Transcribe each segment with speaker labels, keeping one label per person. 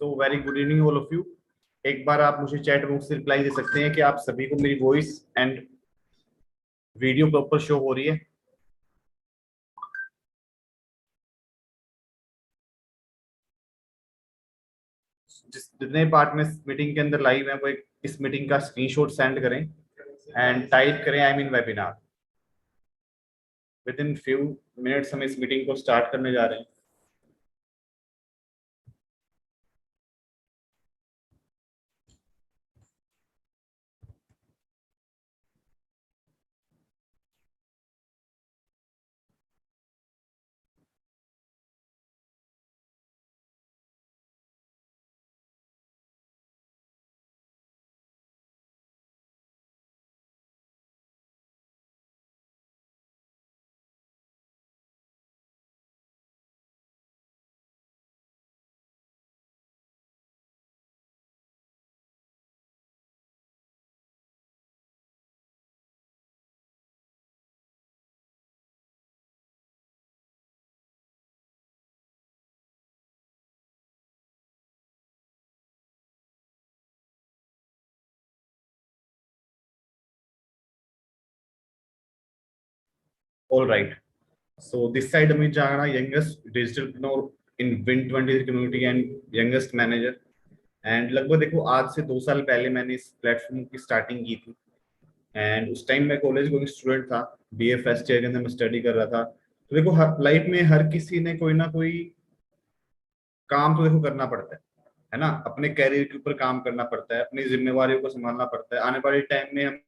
Speaker 1: So very good evening all of you. एक बार आप मुझे चैट बॉक्स से रिप्लाई दे सकते हैं कि आप सभी को मेरी voice and video proper show हो रही है। जितने पार्ट में मीटिंग के अंदर लाइव है वो एक इस मीटिंग का स्क्रीनशॉट सेंड करें एंड टाइप करें I mean webinar. With in few minutes हम इस मीटिंग को स्टार्ट करने जा रहे हैं। All right, so this side Amit Jangra, youngest digital in win 20 community and youngest manager. And लगभग देखो आज से 2 साल पहले मैंने इस प्लेटफॉर्म की स्टार्टिंग की थी। एंड उस टाइम मैं कॉलेज गोइंग स्टूडेंट था, बीए फर्स्ट ईयर के अंदर मैं स्टडी कर रहा था। तो देखो लाइफ में हर किसी ने कोई ना कोई काम तो देखो करना पड़ता है ना। अपने कैरियर के ऊपर काम करना पड़ता है, अपनी जिम्मेवारियों को संभालना पड़ता है। आने वाले टाइम में हम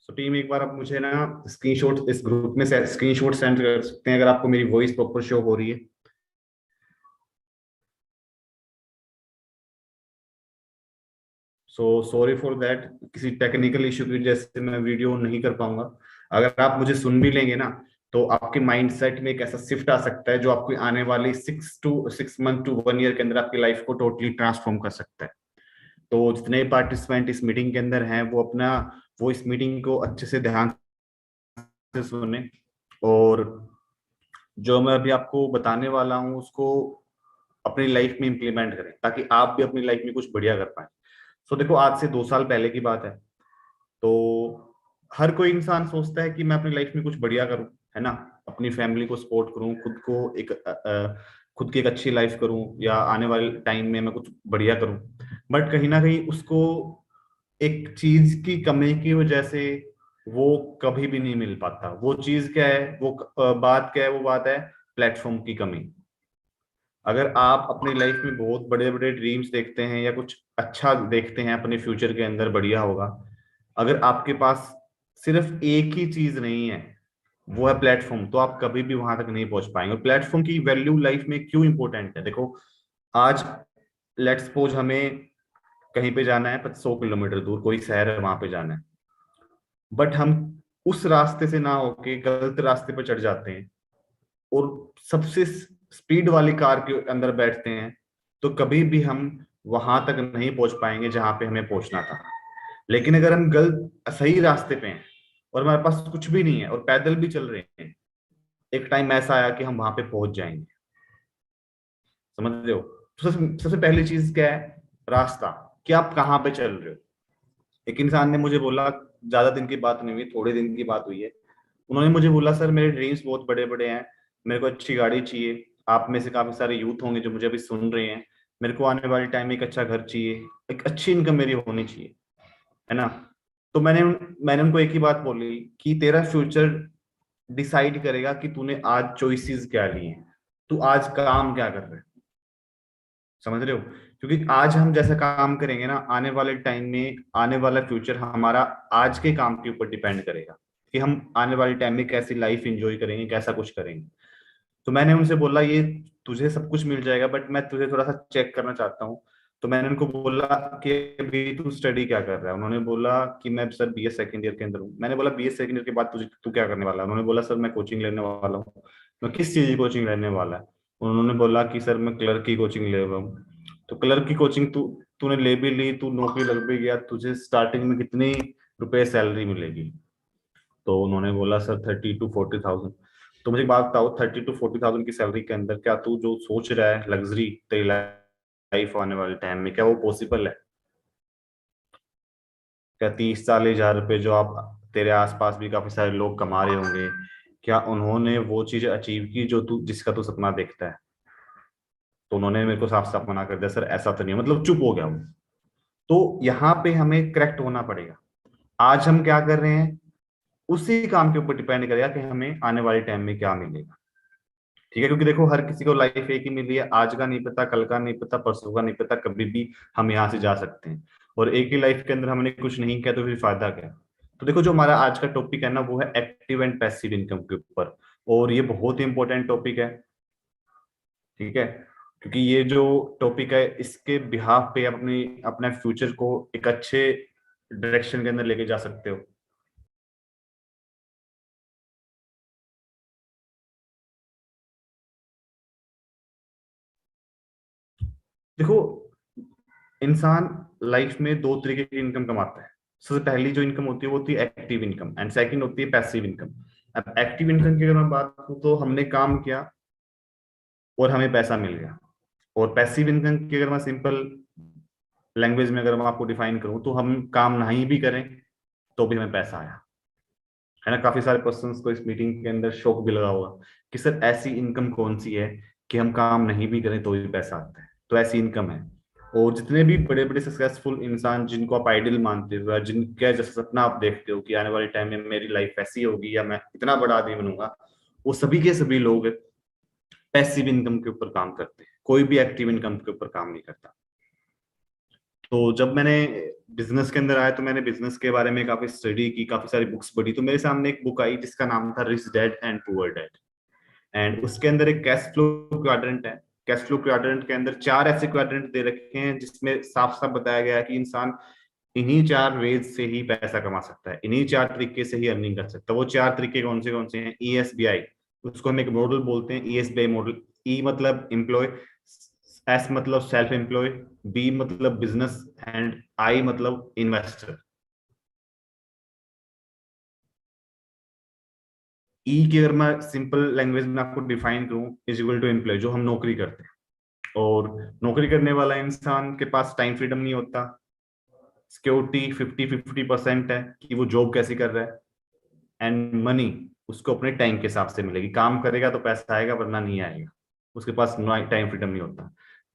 Speaker 1: सो टीम एक बार आप मुझे ना स्क्रीनशॉट इस ग्रुप में से स्क्रीनशॉट सेंड कर सकते हैं अगर आपको मेरी वॉइस प्रॉपर शो हो रही है। सो सॉरी फॉर दैट, किसी टेक्निकल इशू की वजह से मैं वीडियो नहीं कर पाऊंगा। अगर आप मुझे सुन भी लेंगे ना तो आपके माइंडसेट में एक ऐसा शिफ्ट आ सकता है जो आपको आने वाली 6 मंथ टू 1 ईयर के अंदर आपकी लाइफ को टोटली ट्रांसफॉर्म कर सकता है। तो जितने पार्टिसिपेंट इस मीटिंग के अंदर हैं वो इस मीटिंग को अच्छे से ध्यान से सुने और जो मैं अभी आपको बताने वाला हूँ उसको अपनी लाइफ में इम्प्लीमेंट करें, ताकि आप भी अपनी लाइफ में कुछ बढ़िया कर पाए। सो देखो, आज से 2 साल पहले की बात है। तो हर कोई इंसान सोचता है कि मैं अपनी लाइफ में कुछ बढ़िया करूं, है ना, अपनी फैमिली को सपोर्ट करूं, खुद को एक खुद की एक अच्छी लाइफ करूं, या आने वाले टाइम में मैं कुछ बढ़िया करूं। बट कहीं ना कहीं उसको एक चीज की कमी की वजह से वो कभी भी नहीं मिल पाता। वो चीज क्या है, वो बात क्या है, वो बात है प्लेटफॉर्म की कमी। अगर आप अपनी लाइफ में बहुत बड़े बड़े ड्रीम्स देखते हैं या कुछ अच्छा देखते हैं अपने फ्यूचर के अंदर बढ़िया होगा, अगर आपके पास सिर्फ एक ही चीज नहीं है, वो है प्लेटफॉर्म, तो आप कभी भी वहां तक नहीं पहुंच पाएंगे। प्लेटफॉर्म की वैल्यू लाइफ में क्यों इंपॉर्टेंट है, देखो, आज लेट्स सपोज हमें कहीं पे जाना है, 100 किलोमीटर दूर कोई शहर है, वहां पे जाना है, बट हम उस रास्ते से ना होके गलत रास्ते पर चढ़ जाते हैं और सबसे स्पीड वाली कार के अंदर बैठते हैं, तो कभी भी हम वहां तक नहीं पहुंच पाएंगे जहां पे हमें पहुंचना था। लेकिन अगर हम गलत सही रास्ते पे हैं और हमारे पास कुछ भी नहीं है और पैदल भी चल रहे हैं, एक टाइम ऐसा आया कि हम वहां पे पहुंच जाएंगे। समझ रहे हो? तो सबसे पहली चीज क्या है, रास्ता, कि आप कहाँ पे चल रहे हो। एक इंसान ने मुझे बोला, ज्यादा दिन की बात नहीं हुई, थोड़े दिन की बात हुई है, उन्होंने मुझे बोला, सर मेरे ड्रीम्स बहुत बड़े बड़े हैं, मेरे को अच्छी गाड़ी चाहिए, आप में से काफी सारे यूथ होंगे जो मुझे अभी सुन रहे हैं, मेरे को आने वाले टाइम में एक अच्छा घर चाहिए, एक अच्छी इनकम मेरी होनी चाहिए, है ना। तो मैंने उनको एक ही बात बोली कि तेरा फ्यूचर डिसाइड करेगा कि तूने आज चॉइसेस क्या ली हैं, तू आज काम क्या कर रहा है। समझ रहे हो? क्योंकि आज हम जैसा काम करेंगे ना, आने वाले टाइम में आने वाला फ्यूचर हमारा आज के काम के ऊपर डिपेंड करेगा कि हम आने वाले टाइम में कैसी लाइफ एंजॉय करेंगे, कैसा कुछ करेंगे। तो मैंने उनसे बोला, ये तुझे सब कुछ मिल जाएगा, बट मैं तुझे थोड़ा सा चेक करना चाहता हूँ। तो मैंने उनको बोला कि अभी तू स्टडी क्या कर रहा है। उन्होंने बोला कि मैं सर बीए सेकंड ईयर के अंदर हूँ। मैंने बोला बीए सेकंड ईयर के बाद तुझे तू क्या करने वाला है? उन्होंने बोला सर मैं कोचिंग लेने वाला हूँ। मैं किस चीज की कोचिंग लेने वाला है? उन्होंने बोला कि सर मैं क्लर्क की कोचिंग ले रहा हूँ। तो क्लर्क की कोचिंग तूने ले भी ली, तू नौकरी लग भी गया, तुझे स्टार्टिंग में कितनी रुपए सैलरी मिलेगी? तो उन्होंने बोला सर 30 to 40 थाउजेंड। तो मुझे एक बात बताओ, 30 to 40 थाउजेंड की सैलरी के अंदर क्या तू जो सोच रहा है लग्जरी तेरी लाइफ आने वाले टाइम में, क्या वो पॉसिबल है? क्या 30 40 हजार रुपए जो आप तेरे आसपास भी काफी सारे लोग कमा रहे होंगे, क्या उन्होंने वो चीज अचीव की जो तू जिसका तू सपना देखता है? तो उन्होंने मेरे को साफ साफ मना कर दिया, सर ऐसा तो नहीं है, मतलब चुप हो गया वो। तो यहाँ पे हमें करेक्ट होना पड़ेगा। आज हम क्या कर रहे हैं उसी काम के ऊपर डिपेंड करेगा कि हमें आने वाले टाइम में क्या मिलेगा। ठीक है, क्योंकि देखो हर किसी को लाइफ एक ही मिली है, आज का नहीं पता, कल का नहीं पता, परसों का नहीं पता, कभी भी हम यहाँ से जा सकते हैं। और एक ही लाइफ के अंदर हमने कुछ नहीं किया तो फिर फायदा क्या? तो देखो, जो हमारा आज का टॉपिक है ना, वो है एक्टिव एंड पैसिव इनकम के ऊपर। और ये बहुत ही इंपॉर्टेंट टॉपिक है। ठीक है, क्योंकि ये जो टॉपिक है इसके बिहाफ पे आप अपनी अपने फ्यूचर को एक अच्छे डायरेक्शन के अंदर लेके जा सकते हो। देखो, इंसान लाइफ में दो तरीके की इनकम कमाता है। सबसे पहली जो इनकम होती है वो होती है एक्टिव इनकम, एंड सेकंड होती है पैसिव इनकम। अब एक्टिव इनकम की अगर मैं बात करूं तो हमने काम किया और हमें पैसा मिल गया। और पैसिव इनकम की अगर मैं सिंपल लैंग्वेज में अगर मैं आपको डिफाइन करूं तो हम काम नहीं भी करें तो भी हमें पैसा आया। है ना, काफी सारे पर्सन को इस मीटिंग के अंदर शौक भी लगा होगा कि सर ऐसी इनकम कौन सी है कि हम काम नहीं भी करें तो भी पैसा आता है। तो ऐसी इनकम है। और जितने भी बड़े बड़े सक्सेसफुल इंसान जिनको आप आइडियल मानते हो या जिनका जैसा सपना आप देखते हो कि आने वाले टाइम में मेरी लाइफ ऐसी होगी या मैं इतना बड़ा आदमी बनूंगा, वो सभी के सभी लोग पैसिव इनकम के ऊपर काम करते हैं, कोई भी एक्टिव इनकम के ऊपर काम नहीं करता। तो जब मैंने बिजनेस के अंदर आया तो मैंने बिजनेस के बारे में काफी स्टडी की, काफी सारी बुक्स पढ़ी, तो मेरे सामने एक बुक आई जिसका नाम था rich dad and poor dad. And उसके अंदर एक कैश फ्लो क्वाड्रेंट है। कैश फ्लो क्वाड्रेंट के अंदर चार ऐसे क्वाड्रेंट दे रखे हैं जिसमें साफ साफ बताया गया है कि इंसान इन्हीं चार वेज से ही पैसा कमा सकता है, इन्हीं चार तरीके से ही अर्निंग कर सकता है। वो चार तरीके कौन से हैं? ESBI, उसको हम एक मॉडल बोलते हैं, ESBI मॉडल। ई मतलब एम्प्लॉय, एस मतलब सेल्फ एम्प्लॉय, बी मतलब बिजनेस, एंड आई मतलब इन्वेस्टर। ई की अगर मैं सिंपल लैंग्वेज में आपको डिफाइन करूं, इज इक्वल टू एम्प्लॉय, जो हम नौकरी करते हैं। और नौकरी करने वाला इंसान के पास टाइम फ्रीडम नहीं होता, सिक्योरिटी 50-50% है कि वो जॉब कैसे कर रहा है, एंड मनी उसको अपने टाइम के हिसाब से मिलेगी, काम करेगा तो पैसा आएगा वरना नहीं आएगा, उसके पास टाइम फ्रीडम नहीं होता।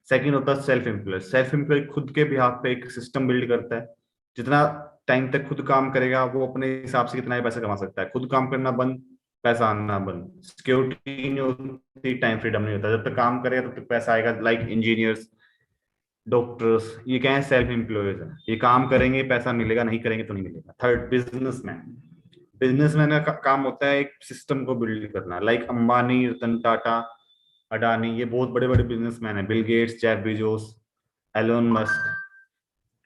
Speaker 1: सेकंड होता है सेल्फ एम्प्लॉय। सेल्फ एम्प्लॉय खुद के बिहाफ पे एक सिस्टम बिल्ड करता है, जितना टाइम तक खुद काम करेगा वो अपने हिसाब से कितना ही पैसा कमा सकता है। खुद काम करना बंद, पैसा आना बंद, सिक्योरिटी नहीं होती, टाइम फ्रीडम नहीं होता। जब तक काम करेगा तब तक पैसा आएगा। लाइक इंजीनियर्स, डॉक्टर्स, ये क्या है, सेल्फ एम्प्लॉयज है, ये काम करेंगे पैसा मिलेगा, नहीं करेंगे तो नहीं मिलेगा। Third, businessman. बिजनेसमैन का काम होता है एक सिस्टम को बिल्ड करना। लाइक अंबानी, रतन टाटा, अडानी, ये बहुत बड़े बड़े बिजनेसमैन हैं। Bill Gates, Jeff Bezos, Elon Musk,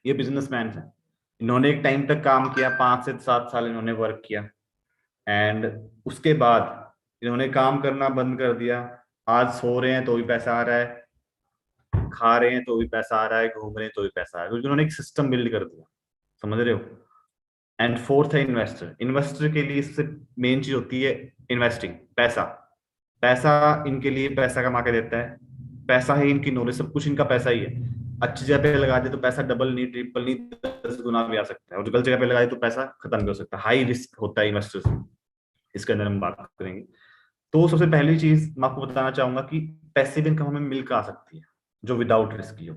Speaker 1: ये बिजनेसमैन हैं। इन्होंने एक टाइम तक काम किया, 5 से 7 साल इन्होंने वर्क किया, एंड उसके बाद इन्होंने काम करना बंद कर दिया। आज सो रहे हैं तो भी पैसा आ रहा है, खा रहे हैं तो भी पैसा आ रहा है, घूम रहे हैं तो भी पैसा आ रहा है, क्योंकि उन्होंने एक सिस्टम बिल्ड कर दिया। समझ रहे हो? एंड फोर्थ है इन्वेस्टर। इन्वेस्टर के लिए सबसे मेन चीज होती है इन्वेस्टिंग, पैसा। पैसा इनके लिए पैसा कमा के देता है, पैसा है इनकी नॉलेज, सब कुछ इनका पैसा ही है। अच्छी जगह पे लगा दे तो पैसा डबल नहीं, ट्रिपल नहीं, 10 गुना भी आ सकता है, और गलत जगह पे लगा दे तो पैसा खत्म भी हो सकता है। हाई रिस्क होता है इन्वेस्टर्स में, इसके अंदर हम बात करेंगे। तो सबसे पहली चीज मैं आपको बताना चाहूंगा कि पैसिव इनकम हमें मिल कर आ सकती है जो विदाउट रिस्क की हो,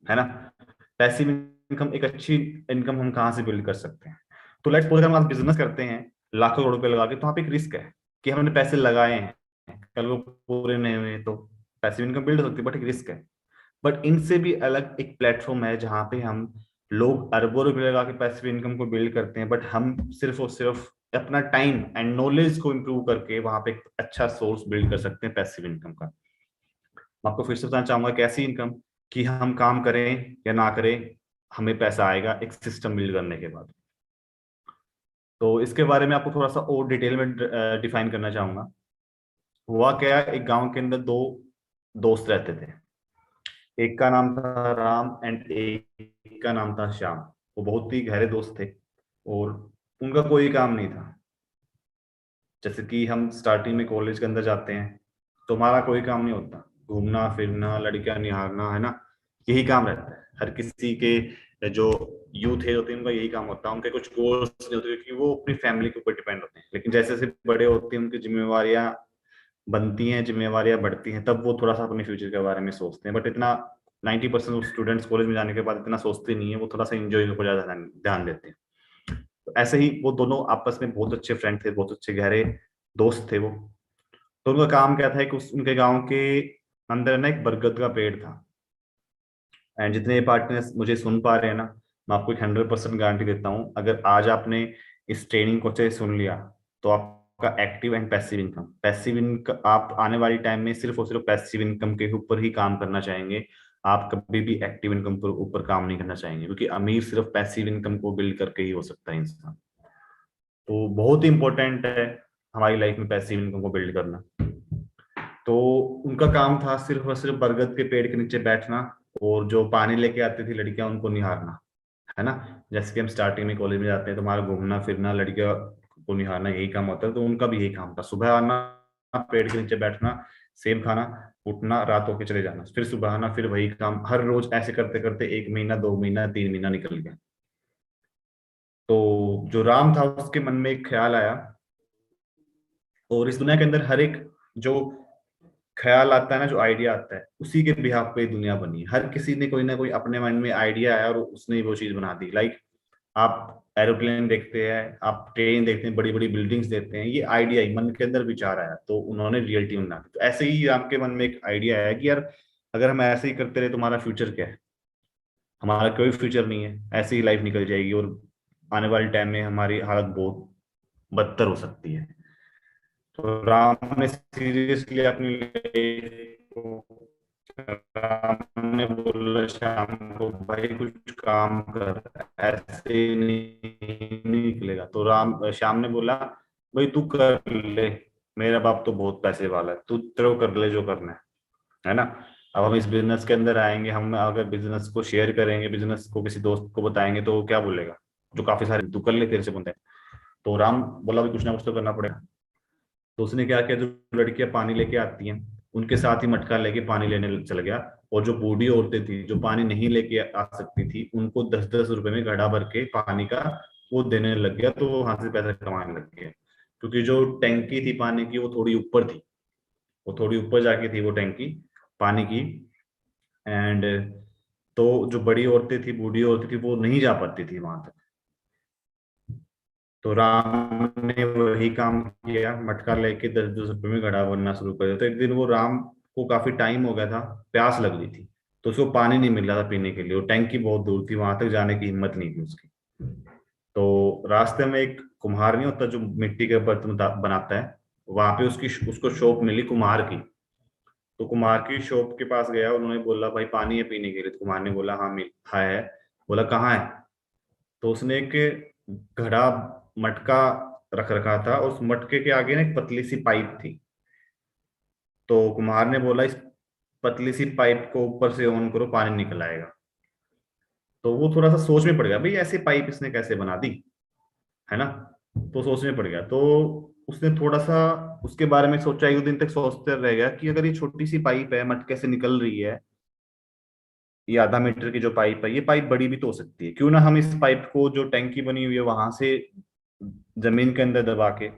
Speaker 1: है ना। पैसिव इनकम, एक अच्छी इनकम हम कहाँ से बिल्ड कर सकते हैं? तो लेट्स सपोज हम आज बिजनेस करते हैं लाखों करोड़ रुपए लगा के, तो वहाँ पे एक रिस्क है कि हमने पैसे लगाए हैं, कल वो पूरे नहीं हुए तो पैसिव इनकम बिल्ड हो सकती है, बट एक रिस्क है। बट इनसे भी अलग एक प्लेटफॉर्म है जहाँ पे हम लोग अरबों रुपए लगा के पैसिव इनकम को बिल्ड करते हैं, बट हम सिर्फ और सिर्फ अपना टाइम एंड नॉलेज को इम्प्रूव करके वहां पे एक अच्छा सोर्स बिल्ड कर सकते हैं पैसिव इनकम का। मैं आपको फिर से बताना चाहूंगा कैसी इनकम, कि हम काम करें या ना करें हमें पैसा आएगा एक सिस्टम बिल्ड करने के बाद। तो इसके बारे में आपको थोड़ा सा और डिटेल में डिफाइन करना चाहूंगा। हुआ क्या, एक गांव के अंदर दो दोस्त रहते थे। एक का नाम था राम एंड एक का नाम था श्याम। वो बहुत ही गहरे दोस्त थे और उनका कोई काम नहीं था। जैसे कि हम स्टार्टिंग में कॉलेज के अंदर जाते हैं तो हमारा कोई काम नहीं होता, घूमना फिरना, लड़कियां निहारना, है ना, यही काम रहता है हर किसी के। जो यूथ है होते हैं उनका यही काम होता है, उनके कुछ गोल्स नहीं होते क्योंकि वो अपनी फैमिली के ऊपर डिपेंड होते हैं। लेकिन जैसे जैसे बड़े होते हैं उनकी जिम्मेवारियां बनती हैं, जिम्मेवारियां बढ़ती हैं, तब वो थोड़ा सा अपने फ्यूचर के बारे में सोचते हैं। बट इतना 90% स्टूडेंट्स कॉलेज में जाने के बाद इतना सोचते नहीं है, वो थोड़ा सा इंजॉय को ज्यादा ध्यान देते हैं। तो ऐसे ही वो दोनों आपस में बहुत अच्छे फ्रेंड थे, बहुत अच्छे गहरे दोस्त थे वो। तो उनका काम क्या था कि उनके गांव के अंदर ना एक बरगद का पेड़ था। एंड जितने पार्टनर्स मुझे सुन पा रहे हैं ना, मैं आपको एक 100% गारंटी देता हूँ, अगर आज आपने इस ट्रेनिंग को से सुन लिया तो आपका active and passive income, passive income आप आने वाली टाइम में सिर्फ और सिर्फ पैसिव इनकम के ऊपर ही काम करना चाहेंगे। आप कभी भी एक्टिव इनकम पर ऊपर काम नहीं करना चाहेंगे, क्योंकि अमीर सिर्फ पैसिव इनकम को बिल्ड करके ही हो सकता है इंसान। तो बहुत ही इंपॉर्टेंट है हमारी लाइफ में पैसिव इनकम को बिल्ड करना। तो उनका काम था सिर्फ और सिर्फ बरगद के पेड़ के नीचे बैठना और जो पानी लेके आती थी लड़कियां उनको निहारना, है ना। जैसे कि हम स्टार्टिंग में कॉलेज में जाते हैं तो हमारा घूमना फिरना, लड़कियों को निहारना, यही काम होता है। तो उनका भी यही काम था, सुबह आना, पेड़ के नीचे बैठना, सेब खाना, उठना, रात होके चले जाना, फिर सुबह आना, फिर वही काम हर रोज। ऐसे करते करते 1 महीना, 2 महीना, 3 महीना निकल गया। तो जो राम था उसके मन में एक ख्याल आया, और इस दुनिया के अंदर हर एक जो ख्याल आता है ना, जो आइडिया आता है, उसी के बिहाफ पे दुनिया बनी है। हर किसी ने कोई ना कोई अपने मन में आइडिया आया और उसने वो चीज बना दी। लाइक आप एरोप्लेन देखते हैं, आप ट्रेन देखते हैं, बड़ी बड़ी बिल्डिंग्स देखते हैं, ये आइडिया ही मन के अंदर विचार आया तो उन्होंने रियलिटी में बना दी। तो ऐसे ही आपके मन में एक आइडिया आया कि यार अगर हम ऐसे ही करते रहे तो हमारा फ्यूचर क्या है? हमारा कोई फ्यूचर नहीं है, ऐसे ही लाइफ निकल जाएगी और आने वाले टाइम में हमारी हालत बहुत बदतर हो सकती है। तो राम ने सीरियसली अपनी लाइफ को, राम ने बोला शाम को, भाई कुछ काम कर, ऐसे नहीं निकलेगा। तो श्याम ने बोला, भाई तू कर ले, मेरा बाप तो बहुत पैसे वाला है, तू तेरे को कर ले जो करना है ना। अब हम इस बिजनेस के अंदर आएंगे, हम अगर बिजनेस को शेयर करेंगे, बिजनेस को किसी दोस्त को बताएंगे तो वो क्या बोलेगा, जो काफी सारे, तू कर ले तेरे से बनता है। तो राम बोला भी कुछ ना कुछ तो करना पड़ेगा। तो उसने क्या किया, जो लड़कियां पानी लेके आती हैं उनके साथ ही मटका लेके पानी लेने चल गया, और जो बूढ़ी औरतें थी जो पानी नहीं लेके आ सकती थी उनको 10-10 रुपए में घड़ा भर के पानी का वो देने लग गया, तो वो वहां से पैसा कमाने लग गया। क्योंकि जो टैंकी थी पानी की वो थोड़ी ऊपर थी, वो थोड़ी ऊपर जाके थी वो टैंकी पानी की। एंड तो जो बड़ी औरतें थी, बूढ़ी औरतें थी, वो नहीं जा पाती थी वहां तक। तो राम ने वही काम किया, मटका लेके 10-10 रुपए में घड़ा बनना शुरू कर दिया। तो एक दिन वो राम को काफी टाइम हो गया था, प्यास लग रही थी, तो उसको पानी नहीं मिल रहा था पीने के लिए, वो टैंकी बहुत दूर थी, वहां तक जाने की हिम्मत नहीं थी उसकी। तो रास्ते में एक कुम्हार नहीं होता जो मिट्टी के बर्तन बनाता है, वहां पे उसको शॉप मिली कुम्हार की। तो कुम्हार की शॉप के पास गया, उन्होंने बोला भाई पानी है पीने के लिए? तो कुम्हार ने बोला हाँ मिल है। बोला कहाँ है? तो उसने एक घड़ा मटका रख रखा था, उस मटके के आगे ना एक पतली सी पाइप थी। तो कुम्हार ने बोला इस पतली सी पाइप को ऊपर से ऑन करो, पानी निकल आएगा। तो वो थोड़ा सा सोच में पड़ गया, भाई ऐसी पाइप इसने कैसे बना दी, है ना। तो सोच में पड़ गया, तो उसने थोड़ा सा उसके बारे में सोचा, एक दो दिन तक सोचते रह गया कि अगर ये छोटी सी पाइप है मटके से निकल रही है, ये आधा मीटर की जो पाइप है, ये पाइप बड़ी भी तो हो सकती है, क्यों ना हम इस पाइप को जो टैंकी बनी हुई है वहां से जमीन के अंदर दबा के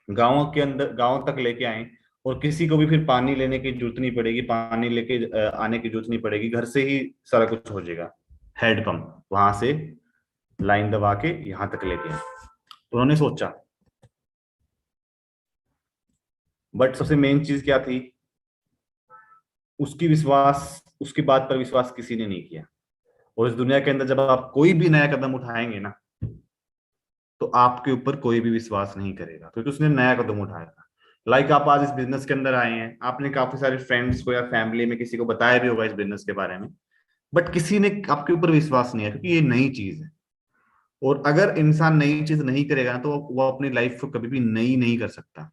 Speaker 1: गांव के अंदर गांव तक लेके आए, और किसी को भी फिर पानी लेने की जरूरत नहीं पड़ेगी, पानी लेके आने की जरूरत नहीं पड़ेगी, घर से ही सारा कुछ हो जाएगा। हैंडपंप वहां से लाइन दबा के यहाँ तक लेके आए। तो उन्होंने सोचा, बट सबसे मेन चीज क्या थी, उसकी बात पर विश्वास किसी ने नहीं किया। और इस दुनिया के अंदर जब आप कोई भी नया कदम उठाएंगे ना, तो आपके ऊपर कोई भी विश्वास नहीं करेगा, क्योंकि उसने नया कदम उठाया था। लाइक आप आज इस बिजनेस के अंदर आए हैं, आपने काफी सारे फ्रेंड्स को या फैमिली में किसी को बताया भी होगा इस बिजनेस के बारे में, बट किसी ने आपके ऊपर विश्वास नहीं है, क्योंकि ये नई चीज है। और अगर इंसान नई चीज नहीं करेगा ना, तो वो अपनी लाइफ को कभी भी नई नहीं कर सकता।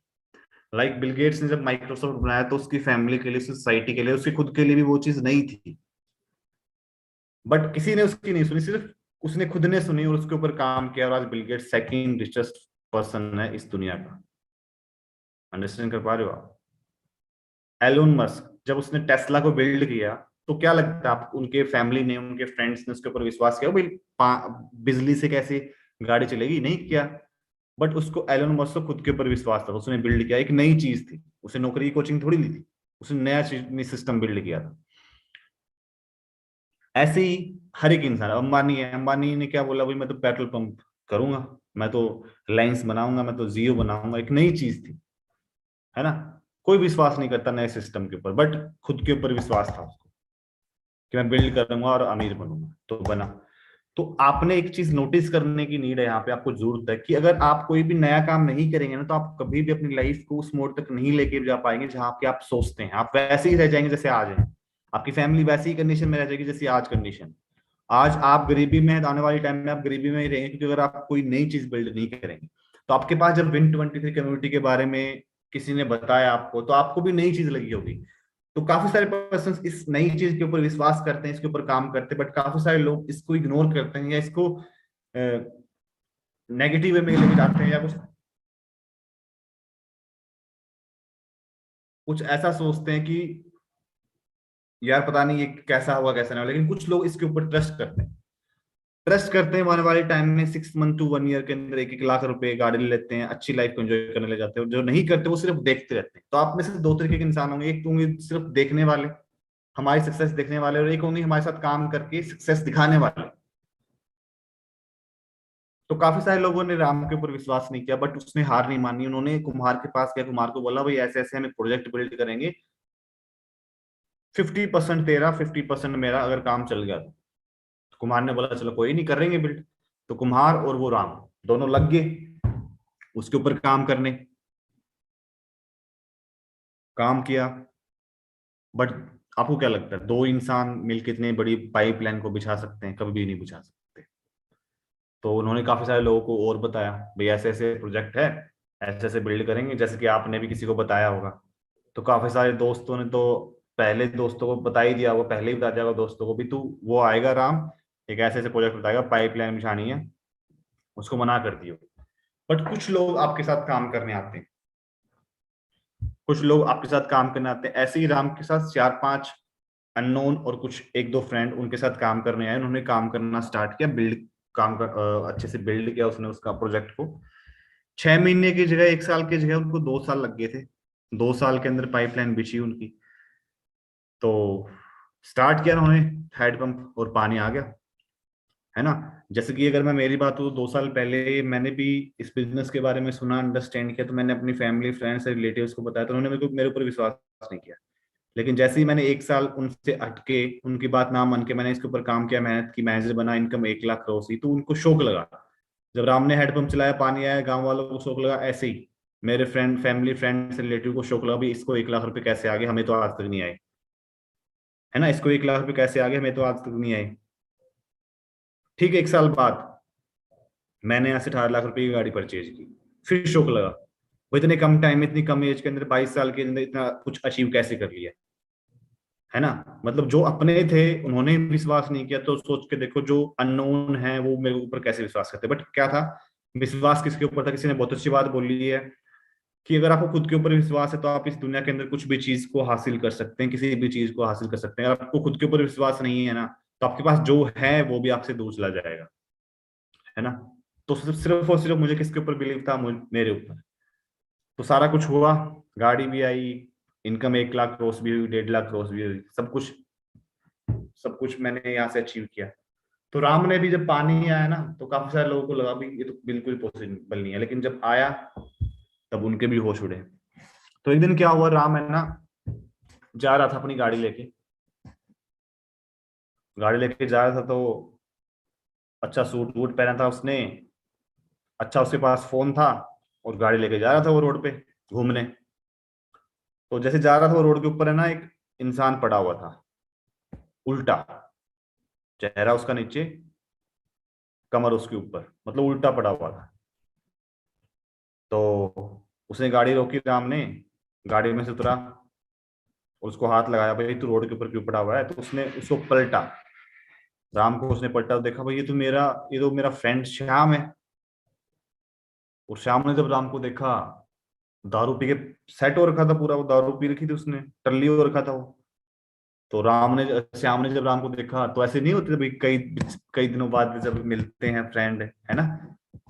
Speaker 1: लाइक बिल गेट्स ने जब माइक्रोसॉफ्ट बनाया, तो उसकी फैमिली के लिए, सोसाइटी के लिए, उसकी खुद के लिए भी वो चीज नई थी, बट किसी ने उसकी नहीं सुनी, सिर्फ उसने खुद ने सुनी और उसके ऊपर काम किया, और आज Bill Gates second richest person है इस दुनिया का। अंडरस्टैंड कर पा रहे हो आप? एलोन मस्क जब उसने टेस्ला को बिल्ड किया, तो क्या लगता है आप, उनके फैमिली ने, उनके फ्रेंड्स ने उसके ऊपर विश्वास किया भाई बिजली से कैसे गाड़ी चलेगी? नहीं किया। बट उसको एलोन मस्क को खुद के ऊपर विश्वास था, उसने बिल्ड किया, एक नई चीज थी, उसने नौकरी की कोचिंग थोड़ी ली थी, उसने नया सिस्टम बिल्ड किया था। ऐसे ही हर एक इंसान, अंबानी है, अंबानी ने क्या बोला, भाई मैं तो पेट्रोल पंप करूंगा, मैं तो रिलायंस बनाऊंगा, मैं तो जियो बनाऊंगा, एक नई चीज थी, है ना। कोई विश्वास नहीं करता नए सिस्टम के ऊपर, बट खुद के ऊपर विश्वास था उसको कि मैं बिल्ड करूंगा और अमीर बनूंगा, तो बना। तो आपने एक चीज नोटिस करने की नीड है यहाँ पे, आपको जरूरत है कि अगर आप कोई भी नया काम नहीं करेंगे ना, तो आप कभी भी अपनी लाइफ को उस मोड़ तक नहीं लेके जा पाएंगे जहां पे आप सोचते हैं। आप वैसे ही रह जाएंगे जैसे आज है, आपकी फैमिली वैसी ही कंडीशन में रह जाएगी जैसी आज कंडीशन। आज आप गरीबी में हैं, तो आने वाले टाइम में आप गरीबी में ही रहेंगे, क्योंकि अगर आप कोई नई चीज बिल्ड नहीं करेंगे। तो आपके पास जब Win23 कम्युनिटी के बारे में किसी ने बताया आपको, तो आपको भी नई चीज लगी होगी। तो काफी सारे पर्सन इस नई चीज के ऊपर विश्वास करते हैं, इसके ऊपर काम करते हैं, बट काफी सारे लोग इसको इग्नोर करते हैं, या इसको नेगेटिव वे में लेके जाते हैं, या कुछ कुछ ऐसा सोचते हैं कि यार पता नहीं ये कैसा होगा कैसा नहीं होगा। लेकिन कुछ लोग इसके ऊपर ट्रस्ट करते हैं, आने वाले टाइम में 6 मंथ टू 1 ईयर के अंदर 1-1 लाख रुपए गाड़ी ले लेते हैं, अच्छी लाइफ को एंजॉय करने ले जाते हैं। जो नहीं करते वो सिर्फ देखते रहते हैं। तो आप में से दो तरीके के इंसान होंगे, एक तो होंगे सिर्फ देखने वाले, हमारी सक्सेस देखने वाले, और एक होंगे हमारे साथ काम करके सक्सेस दिखाने वाले। तो काफी सारे लोगों ने राम के ऊपर विश्वास नहीं किया, बट उसने हार नहीं मानी, उन्होंने कुम्हार के पास गया, कुम्हार को बोला भाई ऐसे ऐसे हम एक प्रोजेक्ट बिल्ड करेंगे, 50% तेरा 50% मेरा, अगर काम चल गया तो कुम्हार ने बोला चलो कोई नहीं, करेंगे बिल्ड। तो कुम्हार और वो राम दोनों लग गए उसके ऊपर काम करने, काम किया। बट आपको क्या लगता है, दो इंसान मिलकर इतनी बड़ी पाइपलाइन को बिछा सकते हैं? कभी भी नहीं बिछा सकते। तो उन्होंने काफी सारे लोगों को और बताया, भाई ऐसे ऐसे प्रोजेक्ट है, ऐसे ऐसे बिल्ड करेंगे, जैसे कि आपने भी किसी को बताया होगा। तो काफी सारे दोस्तों ने तो पहले दोस्तों को बता ही दिया होगा, पहले ही बता दिया होगा दोस्तों को भी, तू वो आएगा राम, एक ऐसे ऐसे प्रोजेक्ट बताएगा, पाइपलाइन बिछानी है, उसको मना कर दियो। बट कुछ लोग आपके साथ काम करने आते हैं, कुछ लोग आपके साथ काम करने आते हैं। ऐसे ही राम के साथ 4-5 अननोन और कुछ 1-2 फ्रेंड उनके साथ काम करने आए। उन्होंने काम करना स्टार्ट किया, बिल्ड काम कर अच्छे से बिल्ड किया उसने उसका प्रोजेक्ट को। 6 महीने की जगह 1 साल की जगह उनको 2 साल लग गए थे। 2 साल के अंदर पाइपलाइन बिछी उनकी। तो स्टार्ट किया उन्होंने, हेड पंप और पानी आ गया, है ना। जैसे कि अगर मैं मेरी बात हो तो 2 साल पहले मैंने भी इस बिजनेस के बारे में सुना, अंडरस्टैंड किया, तो मैंने अपनी फैमिली फ्रेंड्स और रिलेटिव्स को बताया, तो उन्होंने मेरे ऊपर विश्वास नहीं किया। लेकिन जैसे ही मैंने 1 साल उनसे हटके, उनकी बात ना मान के मैंने इसके ऊपर काम किया, मेहनत की, मैनेजर बना, इनकम 1 लाख क्रॉस हुई, तो उनको शौक लगा। जब राम ने हेडपंप चलाया, पानी आया, गांव वालों को शौक लगा। ऐसे ही मेरे फ्रेंड, फैमिली फ्रेंड्स, रिलेटिव को शौक लगा भी इसको 1 लाख रुपए कैसे आ गए, हमें तो आज तक नहीं आए, है ना। इसको 1 लाख रुपए कैसे आ गए, हमें तो आज तक नहीं आए। ठीक है, 1 साल बाद मैंने यहाँ से 18 लाख रुपए की गाड़ी परचेज की। फिर शौक लगा वो इतने कम टाइम में, इतनी कम एज के अंदर, 22 साल के अंदर इतना कुछ अचीव कैसे कर लिया, है ना। मतलब जो अपने थे उन्होंने विश्वास नहीं किया, तो सोच के देखो जो अननोन है वो मेरे ऊपर कैसे विश्वास करते। बट क्या था, विश्वास किसके ऊपर था? किसी ने बहुत अच्छी बात बोली है कि अगर आपको खुद के ऊपर विश्वास है तो आप इस दुनिया के अंदर कुछ भी चीज को हासिल कर सकते हैं, किसी भी चीज को हासिल कर सकते हैं। अगर आपको खुद के ऊपर विश्वास नहीं है ना, तो आपके पास जो है वो भी आपसे दूर चला जाएगा, है ना। तो सिर्फ और सिर्फ मुझे किसके ऊपर बिलीव था? मेरे ऊपर। तो सारा कुछ हुआ, गाड़ी भी आई, इनकम 1 लाख क्रॉस भी हुई, 1.5 लाख क्रॉस भी हुई, सब कुछ मैंने यहाँ से अचीव किया। तो राम ने भी जब पानी आया ना, तो काफी सारे लोगों को लगा भी ये तो बिल्कुल पॉसिबल नहीं है, लेकिन जब आया तब उनके भी होश उड़े। तो एक दिन क्या हुआ, राम है ना जा रहा था अपनी गाड़ी लेके जा रहा था, तो अच्छा सूट वूट पहना था उसने, अच्छा उसके पास फोन था, और गाड़ी लेके जा रहा था वो रोड पे घूमने। तो जैसे जा रहा था वो रोड के ऊपर है ना, एक इंसान पड़ा हुआ था, उल्टा, चेहरा उसका नीचे, कमर उसके ऊपर, मतलब उल्टा पड़ा हुआ था। तो उसने गाड़ी रोकी, राम ने गाड़ी में से उतरा और उसको हाथ लगाया, भाई तू रोड के ऊपर क्यों पड़ा हुआ है? तो उसने उसको पलटा, राम को उसने पलटा, तो देखा भाई ये तो मेरा फ्रेंड श्याम है। और श्याम ने जब राम को देखा, दारू पी के सेट हो रखा था पूरा, वो दारू पी रखी थी उसने, टल्ली हो रखा था वो। तो श्याम ने जब राम को देखा, तो ऐसे नहीं होते भाई, कई कई दिनों बाद जब मिलते हैं फ्रेंड, है ना,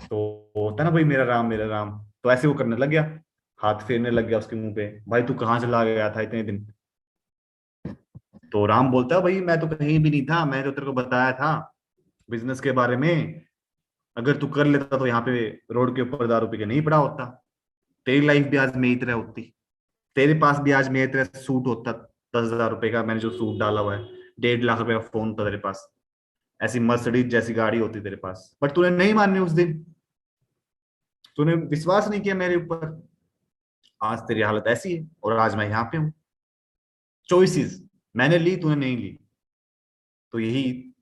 Speaker 1: तो होता है ना भाई मेरा राम, मेरा राम। तो ऐसे वो करने लग गया, हाथ फेरने लग गया उसके मुंह पे, भाई तू कहाँ चला गया था इतने दिन? तो राम बोलता है, भाई मैं तो कहीं भी नहीं था, मैं तो तेरे को बताया था बिजनेस के बारे में, अगर तू कर लेता तो यहाँ पे रोड के ऊपर दारू पी के नहीं पड़ा होता, तेरी लाइफ भी आज मेरी तरह होती, तेरे पास भी आज मेरी तरह सूट होता, 10,000 रुपए का मैंने जो सूट डाला हुआ है, 1.5 लाख रुपए का फोन था तेरे पास, ऐसी मर्सिडीज जैसी गाड़ी होती तेरे पास, बट तूने नहीं मानी उस दिन, तूने विश्वास नहीं किया मेरे ऊपर। आज तेरी हालत ऐसी है और आज मैं यहाँ पे हूँ। चॉइसेस मैंने ली, तूने नहीं ली। तो यही।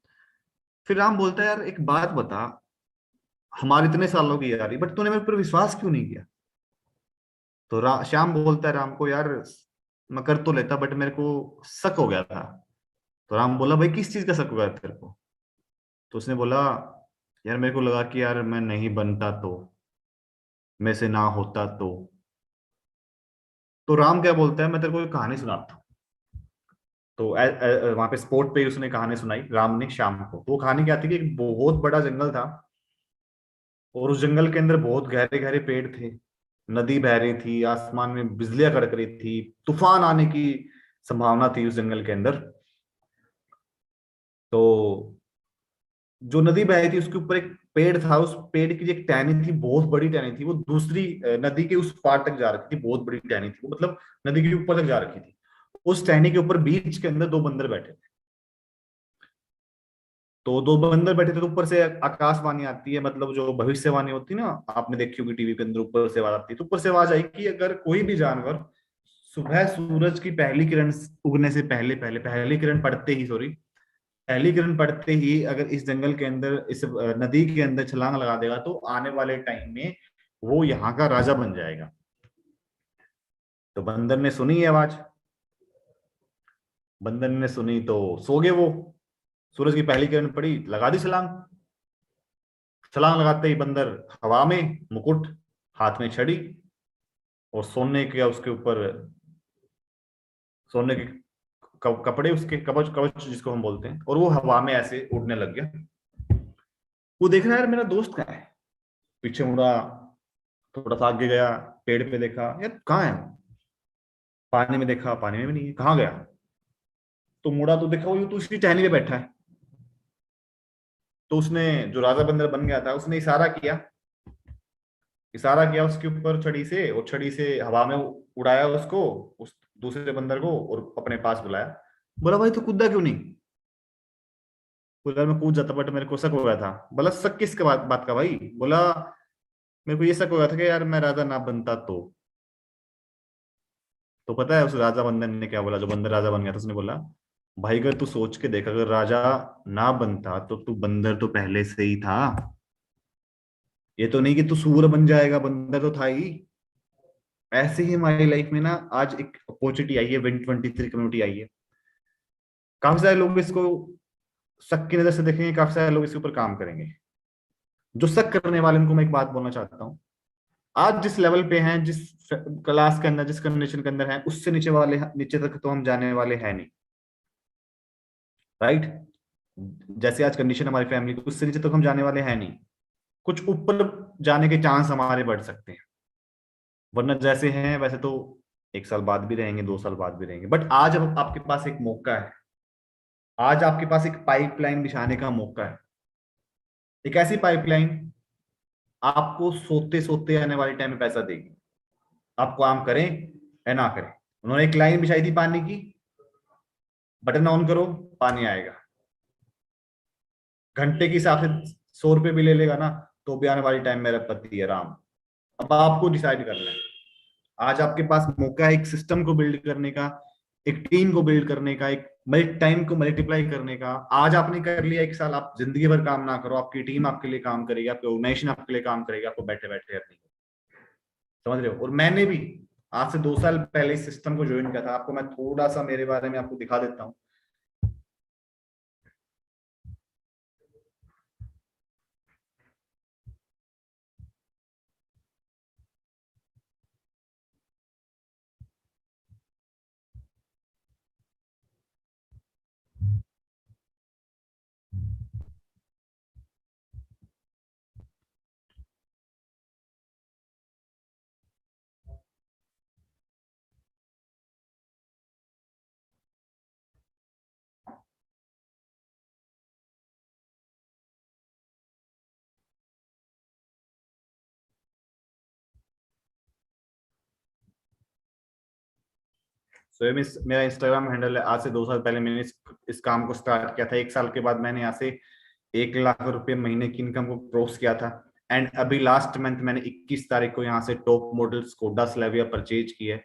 Speaker 1: फिर राम बोलता है, यार एक बात बता, हमारे इतने सालों की यारी, बट तूने मेरे ऊपर विश्वास क्यों नहीं किया? तो श्याम बोलता है राम को, यार मैं कर तो लेता, बट मेरे को शक हो गया था। तो राम बोला, भाई किस चीज का शक हो गया तेरे को? तो उसने बोला, यार मेरे को लगा कि यार मैं नहीं बनता तो, मैं से ना होता तो राम क्या बोलता है, मैं तेरे को एक कहानी सुनाता हूँ। तो वहां पे स्पॉट पे उसने कहानी सुनाई राम ने श्याम को। तो वो कहानी क्या थी कि एक बहुत बड़ा जंगल था, और उस जंगल के अंदर बहुत गहरे गहरे पेड़ थे, नदी बह रही थी, आसमान में बिजलियां कड़क रही थी, तूफान आने की संभावना थी उस जंगल के अंदर। तो जो नदी बह रही थी उसके ऊपर एक पेड़ था, उस पेड़ की जो एक टहनी थी, बहुत बड़ी टहनी थी, वो दूसरी नदी के उस पार तक जा रखी थी, बहुत बड़ी टहनी थी वो, मतलब नदी के ऊपर तक जा रखी थी। उस टहनी के ऊपर बीच के अंदर दो बंदर बैठे थे। तो दो बंदर बैठे थे, तो ऊपर से आकाशवाणी आती है, मतलब जो भविष्यवाणी होती है ना, आपने देखी होगी टीवी के अंदर, ऊपर से आवाज आती है। तो ऊपर से आवाज आई कि अगर कोई भी जानवर सुबह सूरज की पहली किरण उगने से पहले पहले पहली किरण पड़ते ही, सॉरी, पहली किरण पड़ते ही अगर इस जंगल के अंदर, इस नदी के अंदर छलांग लगा देगा, तो आने वाले टाइम में वो यहाँ का राजा बन जाएगा। तो बंदर ने सुनी ये आवाज, बंदर ने सुनी तो सो गए वो। सूरज की पहली किरण पड़ी, लगा दी छलांग। छलांग लगाते ही बंदर हवा में, मुकुट हाथ में, छड़ी, और सोने के उसके ऊपर सोने के कपड़े, उसके कवच कवच जिसको हम बोलते हैं, और वो हवा में ऐसे उड़ने लग गया। वो देख रहा है यार मेरा दोस्त कहाँ है, पीछे मुड़ा, थोड़ा सा आगे गया, पेड़ पे देखा, यार कहाँ है, पानी में देखा, पानी में भी नहीं है, कहाँ गया, तो मुड़ा तो देखा वो तो उसकी टहनी पे बैठा है। तो उसने, जो राजा बंदर बन गया था, उसने इशारा किया, इशारा किया उसके ऊपर छड़ी से, और छड़ी से हवा में उड़ाया उसको, उस दूसरे बंदर को, और अपने पास बुलाया। बोला भाई तू कूदा क्यों नहीं? बोला मैं कूद जाता, बट मेरे को शक हो गया था। बोला शक किसके बात का भाई? बोला मेरे को ये शक हो गया था कि यार मैं राजा ना बनता तो पता है उस राजा बंदर ने क्या बोला? जो बंदर राजा बन गया था उसने बोला, भाई अगर तू सोच के देख, अगर राजा ना बनता तो तू बंदर तो पहले से ही था। ये तो नहीं कि तू सूअर बन जाएगा, बंदर तो था ही। ऐसे ही हमारी लाइफ में ना आज एक अपॉर्चुनिटी आई है, Win23 कम्युनिटी आई है। काफी सारे लोग इसको शक की नजर से देखेंगे, काफी सारे लोग इसके ऊपर काम करेंगे। जो शक करने वाले, उनको मैं एक बात बोलना चाहता हूँ, आज जिस लेवल पे हैं, जिस क्लास के अंदर, जिस कंडीशन के अंदर हैं, उससे नीचे तक तो हम जाने वाले हैं नहीं। राइट? जैसे आज कंडीशन हमारी फैमिली की, उससे नीचे तक हम जाने वाले हैं नहीं। कुछ ऊपर जाने के चांस हमारे बढ़ सकते हैं, वरना जैसे हैं वैसे तो 1 साल बाद भी रहेंगे, 2 साल बाद भी रहेंगे। बट आज अब आपके पास एक मौका है, आज आपके पास एक पाइपलाइन बिछाने का मौका है। एक ऐसी पाइपलाइन आपको सोते सोते आने वाले टाइम में पैसा देगी, आप काम करें या ना करें। उन्होंने एक लाइन बिछाई थी पानी की, बटन ऑन करो, पानी आएगा। घंटे के हिसाब से 100 रुपये भी ले लेगा ना, तो भी आने वाली टाइम मेरा पति है राम। अब आपको डिसाइड करना है। आज आपके पास मौका है एक सिस्टम को बिल्ड करने का, एक टीम को बिल्ड करने का, एक टाइम को मल्टीप्लाई करने का। आज आपने कर लिया 1 साल, आप जिंदगी भर काम ना करो, आपकी टीम आपके लिए काम करेगी, आपकी ऑर्गेनाइजेशन आपके लिए काम करेगी, आपको बैठे बैठे करनी। समझ रहे हो? और मैंने भी आज से 2 साल पहले इस सिस्टम को ज्वाइन किया था। आपको मैं थोड़ा सा मेरे बारे में आपको दिखा देता हूँ। सो ये मेरा इंस्टाग्राम हैंडल है। आज से 2 साल पहले मैंने इस काम को स्टार्ट किया था। 1 साल के बाद मैंने यहाँ से 1 लाख रुपए महीने की इनकम को क्रॉस किया था। एंड अभी लास्ट मंथ मैंने 21 तारीख को यहाँ से top model Skoda Slavia purchase की है।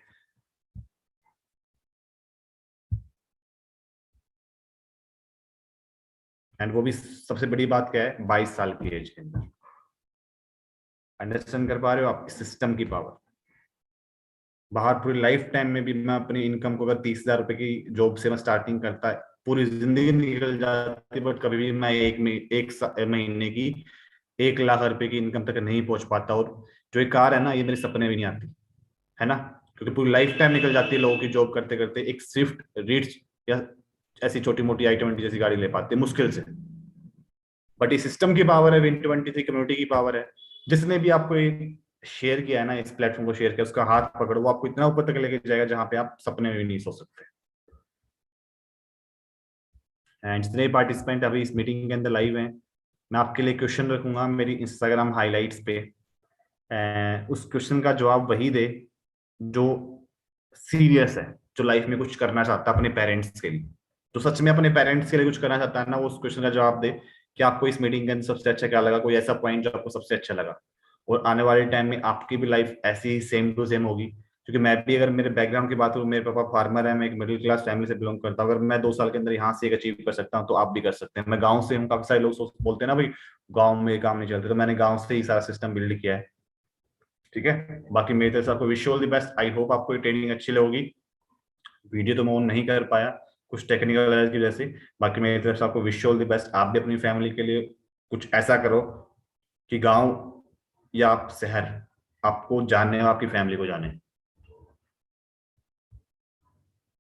Speaker 1: एंड वो भी सबसे बड़ी बात क्या है, 22 साल की एज के अंदर। अंडरस्टैंड कर पा रहे हो आप इस सिस्टम की पावर? बाहर पूरी लाइफ टाइम में भी मैं अपनी इनकम को, अगर 30,000 रुपए की जॉब से मैं स्टार्टिंग करता है, पूरी जिंदगी निकल जाती, बट कभी भी मैं महीने की 1 लाख रुपए की इनकम तक नहीं पहुंच पाता। और जो ये कार है ना, ये मेरे सपने भी नहीं आती है ना, क्योंकि पूरी लाइफ टाइम निकल जाती है लोगों की जॉब करते करते। एक स्विफ्ट, रिट्ज या ऐसी छोटी मोटी i20 जैसी गाड़ी ले पाते मुश्किल से। बट ये सिस्टम की पावर है, Win23 कम्युनिटी की पावर है। जिसने भी आपको ये शेयर किया है ना, इस प्लेटफॉर्म को शेयर किया, उसका हाथ पकड़ो, वो आपको इतना ऊपर तक लेके जाएगा जहां पे आप सपने में भी नहीं सोच सकते। एंड जितने पार्टिसिपेंट अभी इस मीटिंग के अंदर लाइव हैं, मैं आपके लिए क्वेश्चन रखूंगा मेरी इंस्टाग्राम हाईलाइट्स पे। उस क्वेश्चन का जवाब वही दे जो सीरियस है, जो लाइफ में कुछ करना चाहता है अपने पेरेंट्स के लिए, जो सच में अपने पेरेंट्स के लिए कुछ करना चाहता है ना, वो उस क्वेश्चन का जवाब दे कि आपको इस मीटिंग के अंदर सबसे अच्छा क्या लगा, कोई ऐसा पॉइंट जो आपको सबसे अच्छा लगा। और आने वाले टाइम में आपकी भी लाइफ ऐसी ही सेम टू सेम होगी। क्योंकि मैं भी, अगर मेरे बैकग्राउंड की बात करूँ, मेरे पापा फार्मर है, मैं एक मिडिल क्लास फैमिली से बिलोंग करता हूँ। अगर मैं 2 साल के अंदर यहाँ से एक अचीव कर सकता हूँ, तो आप भी कर सकते हैं। मैं गाँव से हूँ, काफी सारे लोग बोलते हैं ना भाई गाँव में काम नहीं चलते, तो मैंने गाँव से ही सारा सिस्टम बिल्ड किया है। ठीक है, बाकी मेरी तरफ से आपको wish all the best. I hope आपको ये ट्रेनिंग अच्छी लगेगी। वीडियो तो मैं ऑन नहीं कर पाया कुछ टेक्निकल एरर की वजह से। बाकी मेरी तरफ से आपको विश ऑल द बेस्ट। आप भी अपनी फैमिली के लिए कुछ ऐसा करो कि गांव या आप शहर, आपको जाने और आपकी फैमिली को जाने।